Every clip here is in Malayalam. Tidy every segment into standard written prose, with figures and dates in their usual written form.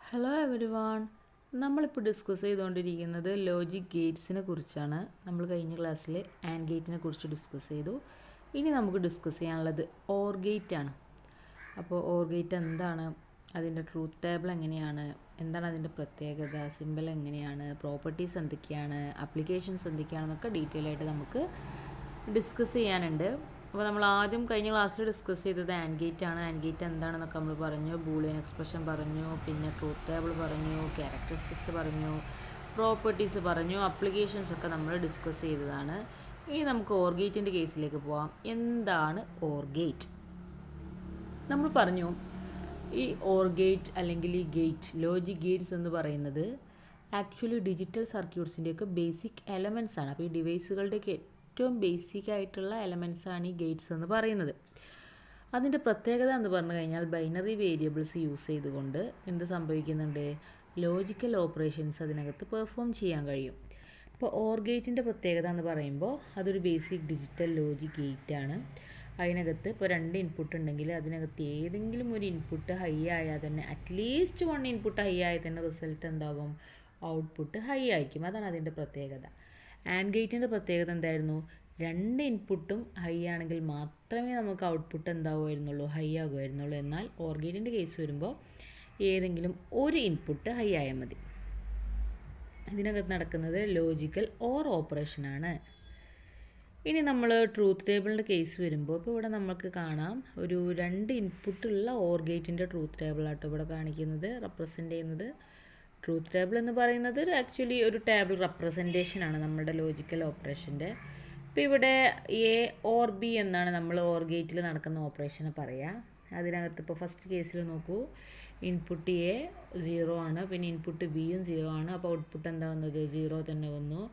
Hello every one. നമ്മളിപ്പോൾ ഡിസ്കസ് ചെയ്തുകൊണ്ടിരിക്കുന്നത് ലോജിക് ഗേറ്റ്സിനെ കുറിച്ചാണ്. നമ്മൾ കഴിഞ്ഞ ക്ലാസ്സിൽ ആൻഡ് ഗേറ്റിനെ കുറിച്ച് ഡിസ്കസ് ചെയ്തു. ഇനി നമുക്ക് ഡിസ്കസ് ചെയ്യാനുള്ളത് ഓർ ഗേറ്റ് ആണ്. അപ്പോൾ ഓർ ഗേറ്റ് എന്താണ്, അതിൻ്റെ ട്രൂത്ത് ടേബിൾ എങ്ങനെയാണ്, എന്താണ് അതിൻ്റെ പ്രത്യേകത, സിമ്പൽ എങ്ങനെയാണ്, പ്രോപ്പർട്ടീസ് എന്തൊക്കെയാണ്, ആപ്ലിക്കേഷൻസ് എന്തൊക്കെയാണെന്നൊക്കെ ഡീറ്റെയിൽ ആയിട്ട് നമുക്ക് ഡിസ്കസ് ചെയ്യാനുണ്ട്. അപ്പോൾ നമ്മൾ ആദ്യം കഴിഞ്ഞ ക്ലാസ്സിൽ ഡിസ്കസ് ചെയ്തത് ആൻഡ് ഗേറ്റ് ആണ്. ആൻഡ് ഗേറ്റ് എന്താണെന്നൊക്കെ നമ്മൾ പറഞ്ഞു, ബൂളിയൻ എക്സ്പ്രഷൻ പറഞ്ഞു, പിന്നെ ട്രൂത്ത് ടേബിൾ പറഞ്ഞു, ക്യാരക്ടറിസ്റ്റിക്സ് പറഞ്ഞു, പ്രോപ്പർട്ടീസ് പറഞ്ഞു, ആപ്ലിക്കേഷൻസ് ഒക്കെ നമ്മൾ ഡിസ്കസ് ചെയ്തതാണ്. ഇനി നമുക്ക് ഓർ ഗേറ്റിൻ്റെ കേസിലേക്ക് പോവാം. എന്താണ് ഓർ ഗേറ്റ്? നമ്മൾ പറഞ്ഞു ഈ ഓർ ഗേറ്റ് അല്ലെങ്കിൽ ഈ ഗേറ്റ്, ലോജിക് ഗേറ്റ്സ് എന്ന് പറയുന്നത് ആക്ച്വലി ഡിജിറ്റൽ സർക്യൂട്ട്സിൻ്റെയൊക്കെ ബേസിക് എലമെൻറ്റ്സ് ആണ്. അപ്പോൾ ഈ ഡിവൈസുകളുടെയൊക്കെ ഏറ്റവും ബേസിക് ആയിട്ടുള്ള എലമെൻറ്റ്സ് ആണ് ഈ ഗേറ്റ്സ് എന്ന് പറയുന്നത്. അതിൻ്റെ പ്രത്യേകത എന്ന് പറഞ്ഞു കഴിഞ്ഞാൽ ബൈനറി വേരിയബിൾസ് യൂസ് ചെയ്തുകൊണ്ട് എന്ത് സംഭവിക്കുന്നുണ്ട്, ലോജിക്കൽ ഓപ്പറേഷൻസ് അതിനകത്ത് പെർഫോം ചെയ്യാൻ കഴിയും. ഇപ്പോൾ ഓർ ഗേറ്റിൻ്റെ പ്രത്യേകത എന്ന് പറയുമ്പോൾ അതൊരു ബേസിക് ഡിജിറ്റൽ ലോജിക് ഗേറ്റ് ആണ്. അതിനകത്ത് ഇപ്പോൾ 2 ഇൻപുട്ട് ഉണ്ടെങ്കിൽ അതിനകത്ത് ഏതെങ്കിലും ഒരു ഇൻപുട്ട് ഹൈ ആയാൽ തന്നെ, അറ്റ്ലീസ്റ്റ് 1 ഇൻപുട്ട് ഹൈ ആയാൽ തന്നെ റിസൾട്ട് എന്താകും, ഔട്ട്പുട്ട് ഹൈ ആയിരിക്കും. അതാണ് അതിൻ്റെ പ്രത്യേകത. ആൻഡ് ഗേറ്റിൻ്റെ പ്രത്യേകത എന്തായിരുന്നു, 2 ഇൻപുട്ടും ഹൈ ആണെങ്കിൽ മാത്രമേ നമുക്ക് ഔട്ട്പുട്ട് എന്താവുമായിരുന്നുള്ളൂ, ഹൈ ആകുമായിരുന്നുള്ളൂ. എന്നാൽ ഓർ ഗേറ്റിൻ്റെ കേസ് വരുമ്പോൾ ഏതെങ്കിലും ഒരു ഇൻപുട്ട് ഹൈ ആയാൽ മതി. ഇതിനകത്ത് നടക്കുന്നത് ലോജിക്കൽ ഓർ ഓപ്പറേഷനാണ്. ഇനി നമ്മൾ ട്രൂത്ത് ടേബിളിൻ്റെ കേസ് വരുമ്പോൾ ഇപ്പോൾ ഇവിടെ നമുക്ക് കാണാം ഒരു 2 ഇൻപുട്ടുള്ള ഓർ ഗേറ്റിൻ്റെ ട്രൂത്ത് ടേബിളാട്ടോ ഇവിടെ കാണിക്കുന്നത്, റെപ്രസെൻ്റ് ചെയ്യുന്നത്. ട്രൂത്ത് ടേബിൾ എന്ന് പറയുന്നത് ആക്ച്വലി ഒരു ടേബിൾ റെപ്രസെൻറ്റേഷനാണ് നമ്മുടെ ലോജിക്കൽ ഓപ്പറേഷൻ്റെ. ഇപ്പോൾ ഇവിടെ എ ഓർ ബി എന്നാണ് നമ്മൾ ഓർ ഗേറ്റിൽ നടക്കുന്ന ഓപ്പറേഷന് പറയുക. അതിനകത്ത് ഇപ്പോൾ ഫസ്റ്റ് കേസിൽ നോക്കൂ, ഇൻപുട്ട് എ 0 ആണ്, പിന്നെ ഇൻപുട്ട് ബിയും 0 ആണ്. അപ്പോൾ ഔട്ട്പുട്ട് എന്താ വന്നത്, 0 തന്നെ വന്നു.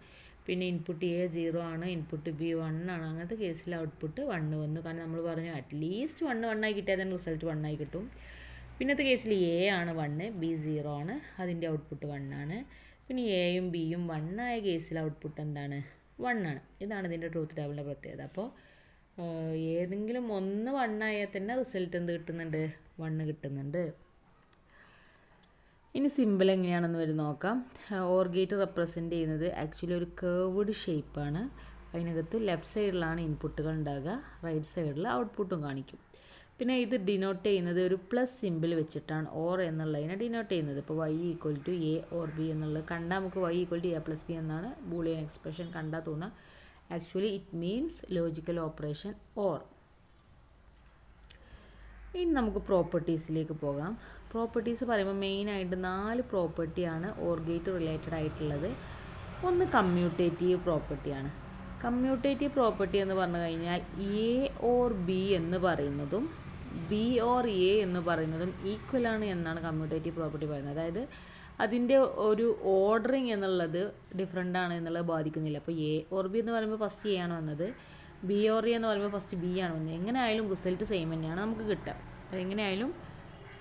പിന്നെ ഇൻപുട്ട് എ 0 ആണ്, ഇൻപുട്ട് ബി 1 ആണ്. അങ്ങനത്തെ കേസിൽ ഔട്ട്പുട്ട് 1 വന്നു. കാരണം നമ്മൾ പറഞ്ഞു അറ്റ്ലീസ്റ്റ് 1 ആയി കിട്ടിയാൽ തന്നെ റിസൾട്ട് 1 ആയി കിട്ടും. പിന്നത്തെ കേസിൽ എ ആണ് 1, ബി 0 ആണ്, അതിൻ്റെ ഔട്ട്പുട്ട് 1 ആണ്. പിന്നെ എയും ബിയും 1 ആയ കേസിൽ ഔട്ട്പുട്ട് എന്താണ്, 1 ആണ്. ഇതാണ് ഇതിൻ്റെ ട്രൂത്ത് ടേബിളിൻ്റെ പ്രത്യേകത. അപ്പോൾ ഏതെങ്കിലും ഒന്ന് 1 ആയാൽ തന്നെ റിസൾട്ട് എന്ത് കിട്ടുന്നുണ്ട്, 1 കിട്ടുന്നുണ്ട്. ഇനി സിമ്പിൾ എങ്ങനെയാണെന്ന് വരെ നോക്കാം. ഓർ ഗേറ്റ് റെപ്രസെൻ്റ് ചെയ്യുന്നത് ആക്ച്വലി ഒരു കേർവ്ഡ് ഷേപ്പാണ്. അതിനകത്ത് ലെഫ്റ്റ് സൈഡിലാണ് ഇൻപുട്ടുകൾ ഉണ്ടാകുക, റൈറ്റ് സൈഡിൽ ഔട്ട്പുട്ടും കാണിക്കും. പിന്നെ ഇത് ഡിനോട്ട് ചെയ്യുന്നത് ഒരു പ്ലസ് സിമ്പിൾ വെച്ചിട്ടാണ്, ഓർ എന്നുള്ളതിനെ ഡിനോട്ട് ചെയ്യുന്നത്. ഇപ്പോൾ y equal to A or B എന്നുള്ളത് കണ്ടാൽ നമുക്ക് y equal to A plus B എന്നാണ് ബൂളിയൻ എക്സ്പ്രഷൻ കണ്ടാൽ തോന്നുക. Actually it means logical operation or. ഇനി നമുക്ക് പ്രോപ്പർട്ടീസിലേക്ക് പോകാം. പ്രോപ്പർട്ടീസ് പറയുമ്പോൾ മെയിനായിട്ട് 4 പ്രോപ്പർട്ടിയാണ് ഓർ ഗേറ്റ് റിലേറ്റഡ് ആയിട്ടുള്ളത്. ഒന്ന് കമ്മ്യൂട്ടേറ്റീവ് പ്രോപ്പർട്ടിയാണ്. കമ്മ്യൂട്ടേറ്റീവ് പ്രോപ്പർട്ടി എന്ന് പറഞ്ഞു കഴിഞ്ഞാൽ എ ഓർ ബി എന്ന് പറയുന്നതും ബി ഓർ എ എന്ന് പറയുന്നതും ഈക്വലാണ് എന്നാണ് കമ്മ്യൂട്ടേറ്റീവ് പ്രോപ്പർട്ടി പറയുന്നത്. അതായത് അതിൻ്റെ ഒരു ഓർഡറിങ് എന്നുള്ളത് ഡിഫറെൻ്റ് ആണ് എന്നുള്ളത് ബാധിക്കുന്നില്ല. അപ്പോൾ എ ഓർ ബി എന്ന് പറയുമ്പോൾ ഫസ്റ്റ് എ ആണ് വന്നത്, ബി ഓർ എ എന്ന് പറയുമ്പോൾ ഫസ്റ്റ് ബി ആണ് വന്നത്. എങ്ങനെ ആയാലും റിസൾട്ട് സെയിം തന്നെയാണ് നമുക്ക് കിട്ടുക. അതെങ്ങനെയായാലും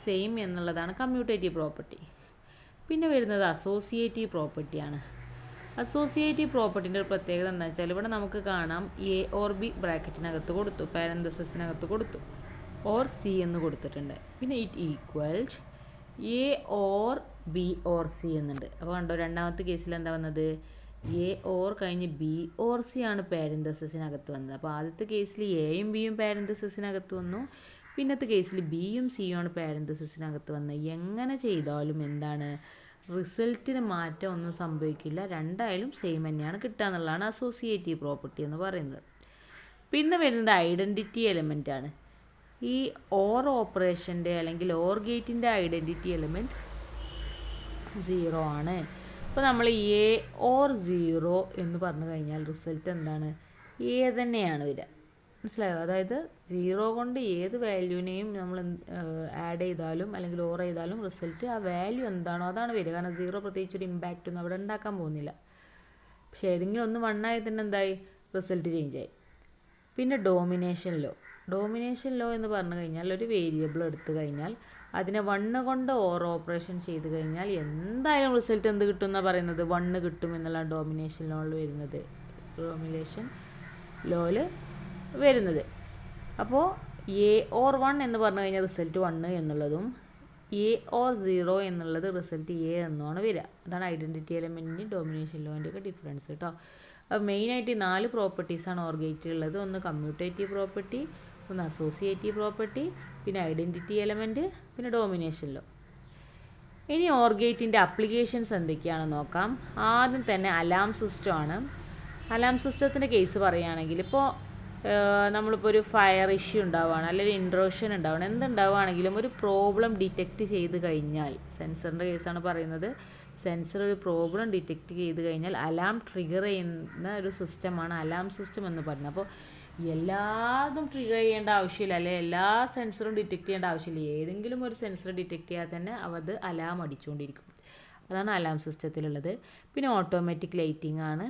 സെയിം എന്നുള്ളതാണ് കമ്മ്യൂട്ടേറ്റീവ് പ്രോപ്പർട്ടി. പിന്നെ വരുന്നത് അസോസിയേറ്റീവ് പ്രോപ്പർട്ടിയാണ്. അസോസിയേറ്റീവ് പ്രോപ്പർട്ടിൻ്റെ ഒരു പ്രത്യേകത എന്താ വെച്ചാൽ ഇവിടെ നമുക്ക് കാണാം എ ഓർ ബി ബ്രാക്കറ്റിനകത്ത് കൊടുത്തു, പാരന്തസിസിനകത്ത് കൊടുത്തു, ഓർ സി എന്ന് കൊടുത്തിട്ടുണ്ട്. പിന്നെ it equals A or B or C എന്നുണ്ട്. അപ്പോൾ കണ്ടോ, രണ്ടാമത്തെ കേസിൽ എന്താ വന്നത്, എ ഓർ കഴിഞ്ഞ് ബി ഓർ സി ആണ് പാരന്തസിസിനകത്ത് വന്നത്. അപ്പോൾ ആദ്യത്തെ കേസിൽ എയും ബിയും പാരന്തസിസിനകത്ത് വന്നു, പിന്നത്തെ കേസിൽ ബിയും സിയും ആണ് പാരന്തസിസിനകത്ത് വന്നത്. എങ്ങനെ ചെയ്താലും എന്താണ്, റിസൾട്ടിന് മാറ്റം ഒന്നും സംഭവിക്കില്ല, രണ്ടായാലും സെയിം തന്നെയാണ് കിട്ടുക എന്നുള്ളതാണ് അസോസിയേറ്റീവ് പ്രോപ്പർട്ടി എന്ന് പറയുന്നത്. പിന്നെ വരുന്നത് ഐഡൻറ്റിറ്റി എലമെൻ്റ് ആണ്. ഈ ഓർ ഓപ്പറേഷൻ്റെ അല്ലെങ്കിൽ ഓർ ഗേറ്റിൻ്റെ ഐഡൻറ്റിറ്റി എലമെൻറ്റ് 0 ആണ്. ഇപ്പോൾ നമ്മൾ എ ഓർ 0 എന്ന് പറഞ്ഞു കഴിഞ്ഞാൽ റിസൾട്ട് എന്താണ്, എ തന്നെയാണ് വരിക. മനസ്സിലായോ? അതായത് 0 കൊണ്ട് ഏത് വാല്യൂവിനെയും നമ്മൾ ആഡ് ചെയ്താലും അല്ലെങ്കിൽ ഓർ ചെയ്താലും റിസൾട്ട് ആ വാല്യൂ എന്താണോ അതാണ് വരിക. കാരണം 0 പ്രത്യേകിച്ചൊരു ഇമ്പാക്റ്റ് ഒന്നും അവിടെ ഉണ്ടാക്കാൻ പോകുന്നില്ല. പക്ഷേ ഏതെങ്കിലും ഒന്ന് 1 ആയി തന്നെ എന്തായി, റിസൾട്ട് ചേഞ്ച് ആയി. പിന്നെ ഡോമിനേഷൻ ലോ എന്ന് പറഞ്ഞു കഴിഞ്ഞാൽ ഒരു വേരിയബിൾ എടുത്തു കഴിഞ്ഞാൽ അതിനെ 1 കൊണ്ട് ഓർ ഓപ്പറേഷൻ ചെയ്ത് കഴിഞ്ഞാൽ എന്തായാലും റിസൾട്ട് എന്ത് കിട്ടും എന്നാണ് പറയുന്നത്, 1 കിട്ടും എന്നുള്ള ഡോമിനേഷൻ ലോയിൽ വരുന്നത്. അപ്പോൾ എ ഓർ 1 എന്ന് പറഞ്ഞു കഴിഞ്ഞാൽ റിസൾട്ട് 1 എന്നുള്ളതും, എ ഓർ 0 എന്നുള്ളത് റിസൾട്ട് എ എന്നുമാണ് വരിക. അതാണ് ഐഡൻറ്റിറ്റി എലമെൻറ്റിൻ്റെയും ഡോമിനേഷൻ ലോൻ്റെയൊക്കെ ഡിഫറൻസ് കേട്ടോ. അപ്പോൾ മെയിനായിട്ട് ഈ 4 പ്രോപ്പർട്ടീസാണ് ഓർ ഗേറ്റിലുള്ളത്. ഒന്ന് കമ്മ്യൂട്ടേറ്റീവ് പ്രോപ്പർട്ടി, ഒന്ന് അസോസിയേറ്റീവ് പ്രോപ്പർട്ടി, പിന്നെ ഐഡൻറ്റിറ്റി എലമെൻറ്റ്, പിന്നെ ഡോമിനേഷൻ ലോ. ഇനി ഓർ ഗേറ്റിൻ്റെ അപ്ലിക്കേഷൻസ് എന്തൊക്കെയാണെന്ന് നോക്കാം. ആദ്യം തന്നെ അലാം സിസ്റ്റമാണ്. അലാം സിസ്റ്റത്തിൻ്റെ കേസ് പറയുകയാണെങ്കിൽ ഇപ്പോൾ നമ്മളിപ്പോൾ ഒരു ഫയർ ഇഷ്യൂ ഉണ്ടാവുകയാണ്, അല്ലെങ്കിൽ ഇൻട്രോഷൻ ഉണ്ടാവുകയാണ്, എന്തുണ്ടാവുകയാണെങ്കിലും ഒരു പ്രോബ്ലം ഡിറ്റക്റ്റ് ചെയ്ത് കഴിഞ്ഞാൽ, സെൻസറിൻ്റെ കേസാണ് പറയുന്നത്, സെൻസർ ഒരു പ്രോബ്ലം ഡിറ്റക്റ്റ് ചെയ്ത് കഴിഞ്ഞാൽ അലാം ട്രിഗർ ചെയ്യുന്ന ഒരു സിസ്റ്റമാണ് അലാം സിസ്റ്റം എന്ന് പറയുന്നത്. അപ്പോൾ എല്ലാതും ട്രിഗർ ചെയ്യേണ്ട ആവശ്യമില്ല, അല്ലെങ്കിൽ എല്ലാ സെൻസറും ഡിറ്റക്റ്റ് ചെയ്യേണ്ട ആവശ്യമില്ല. ഏതെങ്കിലും ഒരു സെൻസർ ഡിറ്റക്റ്റ് ചെയ്യാൻ തന്നെ അത് അലാം അടിച്ചുകൊണ്ടിരിക്കും. അതാണ് അലാം സിസ്റ്റത്തിലുള്ളത്. പിന്നെ ഓട്ടോമാറ്റിക് ലൈറ്റിംഗ് ആണ്.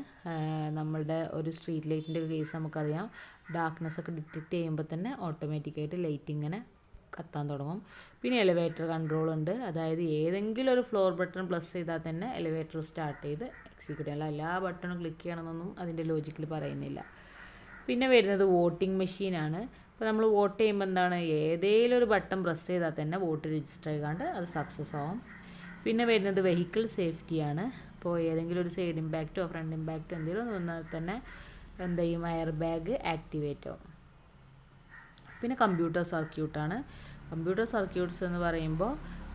നമ്മളുടെ ഒരു സ്ട്രീറ്റ് ലൈറ്റിൻ്റെ കേസ് നമുക്കറിയാം, ഡാർക്ക്നെസ് ഒക്കെ ഡിറ്റക്റ്റ് ചെയ്യുമ്പോൾ തന്നെ ഓട്ടോമാറ്റിക്കായിട്ട് ലൈറ്റ് ഇങ്ങനെ കത്താൻ തുടങ്ങും. പിന്നെ എലിവേറ്റർ കൺട്രോൾ ഉണ്ട്. അതായത് ഏതെങ്കിലും ഒരു ഫ്ലോർ ബട്ടൺ പ്ലസ് ചെയ്താൽ തന്നെ എലിവേറ്റർ സ്റ്റാർട്ട് ചെയ്ത് എക്സിക്യൂട്ട് ചെയ്യണം. എല്ലാ ബട്ടണും ക്ലിക്ക് ചെയ്യണമെന്നൊന്നും അതിൻ്റെ ലോജിക്കിൽ പറയുന്നില്ല. പിന്നെ വരുന്നത് വോട്ടിംഗ് മെഷീനാണ്. അപ്പോൾ നമ്മൾ വോട്ട് ചെയ്യുമ്പോൾ എന്താണ്, ഏതെങ്കിലും ഒരു ബട്ടൺ പ്രസ് ചെയ്താൽ തന്നെ വോട്ട് രജിസ്റ്റർ ചെയ്താണ്ട് അത് സക്സസ് ആവും. പിന്നെ വരുന്നത് വെഹിക്കിൾ സേഫ്റ്റിയാണ്. അപ്പോൾ ഏതെങ്കിലും ഒരു സൈഡ് ഇമ്പാക്റ്റോ ഫ്രണ്ട് ഇമ്പാക്റ്റോ എന്തെങ്കിലും വന്നാൽ തന്നെ എന്ത് ചെയ്യും, എയർ ബാഗ് ആക്ടിവേറ്റ് ആവും. പിന്നെ കമ്പ്യൂട്ടർ സർക്യൂട്ടാണ്. കമ്പ്യൂട്ടർ സർക്യൂട്ട്സ് എന്ന് പറയുമ്പോൾ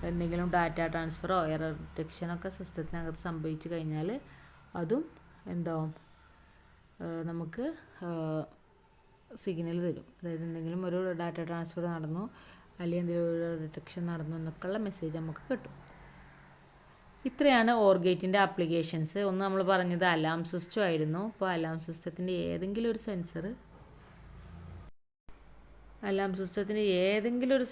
എന്തെങ്കിലും ഡാറ്റ ട്രാൻസ്ഫറോ എറർ ഡിറ്റക്ഷനൊക്കെ സിസ്റ്റത്തിനകത്ത് സംഭവിച്ചു കഴിഞ്ഞാൽ അതും എന്താവും, നമുക്ക് സിഗ്നൽ തരും. അതായത് എന്തെങ്കിലും ഒരു ഡാറ്റ ട്രാൻസ്ഫർ നടന്നു, അല്ലെങ്കിൽ എന്തെങ്കിലും ഒരു ഡിറ്റക്ഷൻ നടന്നു എന്നൊക്കെയുള്ള മെസ്സേജ് നമുക്ക് കിട്ടും. ഇത്രയാണ് ഓർ ഗേറ്റിൻ്റെ ആപ്ലിക്കേഷൻസ്. ഒന്ന് നമ്മൾ പറഞ്ഞത് അലാം സിസ്റ്റം ആയിരുന്നു. അപ്പോൾ അലാം സിസ്റ്റത്തിൻ്റെ ഏതെങ്കിലും ഒരു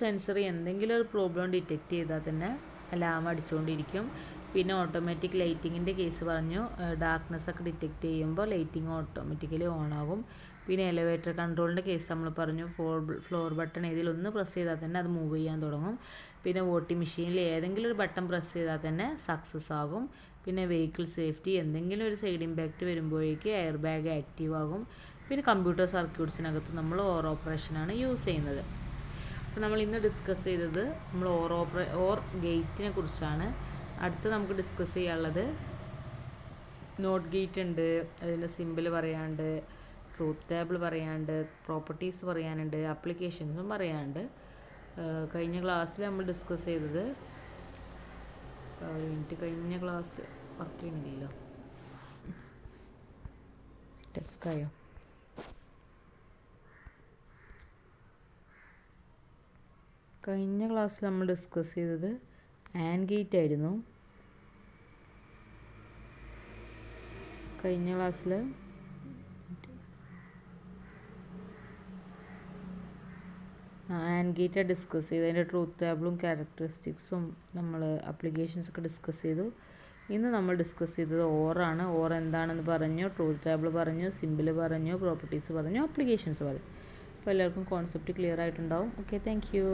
സെൻസർ എന്തെങ്കിലും ഒരു പ്രോബ്ലം ഡിറ്റക്റ്റ് ചെയ്താൽ തന്നെ അലാം അടിച്ചുകൊണ്ടിരിക്കും. പിന്നെ ഓട്ടോമാറ്റിക് ലൈറ്റിങ്ങിൻ്റെ കേസ് പറഞ്ഞു, ഡാർക്ക്നെസ് ഒക്കെ ഡിറ്റക്റ്റ് ചെയ്യുമ്പോൾ ലൈറ്റിങ് ഓട്ടോമാറ്റിക്കലി ഓൺ ആകും. പിന്നെ എലിവേറ്റർ കൺട്രോളിൻ്റെ കേസ് നമ്മൾ പറഞ്ഞു, ഫ്ലോർ ബട്ടൺ ഏതിലൊന്ന് പ്രസ് ചെയ്താൽ തന്നെ അത് മൂവ് ചെയ്യാൻ തുടങ്ങും. പിന്നെ വോട്ടിംഗ് മെഷീനിൽ ഏതെങ്കിലും ഒരു ബട്ടൺ പ്രസ് ചെയ്താൽ തന്നെ സക്സസ് ആകും. പിന്നെ വെഹിക്കിൾ സേഫ്റ്റി, എന്തെങ്കിലും ഒരു സൈഡ് ഇമ്പാക്റ്റ് വരുമ്പോഴേക്ക് എയർ ബാഗ് ആക്റ്റീവ് ആകും. പിന്നെ കമ്പ്യൂട്ടർ സർക്യൂട്ട്സിനകത്ത് നമ്മൾ ഓർ ഓപ്പറേഷനാണ് യൂസ് ചെയ്യുന്നത്. അപ്പോൾ നമ്മൾ ഇന്ന് ഡിസ്കസ് ചെയ്തത് നമ്മൾ ഓർ ഗേറ്റിനെ കുറിച്ചാണ്. അടുത്ത് നമുക്ക് ഡിസ്കസ് ചെയ്യാനുള്ളത് നോട്ട് ഗേറ്റ് ഉണ്ട്, അതിൻ്റെ സിമ്പിൾ പറയാനുണ്ട്, ട്രൂത്ത് ടേബിൾ പറയാനുണ്ട്, പ്രോപ്പർട്ടീസ് പറയാനുണ്ട്, ആപ്ലിക്കേഷൻസും പറയാനുണ്ട്. കഴിഞ്ഞ ക്ലാസ്സിൽ നമ്മൾ ഡിസ്കസ് ചെയ്തത്, ഒരു മിനിറ്റ്, കഴിഞ്ഞ ക്ലാസ് വർക്ക് ചെയ്യുന്നില്ലല്ലോ, സ്റ്റെക്കായോ? കഴിഞ്ഞ ക്ലാസ്സിൽ നമ്മൾ ഡിസ്കസ് ചെയ്തത് ആൻഡ് ഗേറ്റ് ആയിരുന്നു. കഴിഞ്ഞ ക്ലാസ്സിൽ ആൻഡ് ഗേറ്റ് ഡിസ്കസ് ചെയ്തു. അതിൻ്റെ ട്രൂത്ത് ടേബിളും ക്യാരക്ടറിസ്റ്റിക്സും നമ്മൾ ആപ്ലിക്കേഷൻസൊക്കെ ഡിസ്കസ് ചെയ്തു. ഇന്ന് നമ്മൾ ഡിസ്കസ് ചെയ്തത് ഓറാണ്. ഓർ എന്താണെന്ന് പറഞ്ഞു, ട്രൂത്ത് ടേബിൾ പറഞ്ഞു, സിമ്പിൾ പറഞ്ഞു, പ്രോപ്പർട്ടീസ് പറഞ്ഞു, ആപ്ലിക്കേഷൻസ് പറഞ്ഞു. അപ്പോൾ എല്ലാവർക്കും കോൺസെപ്റ്റ് ക്ലിയർ ആയിട്ടുണ്ടാവും. Okay, thank you.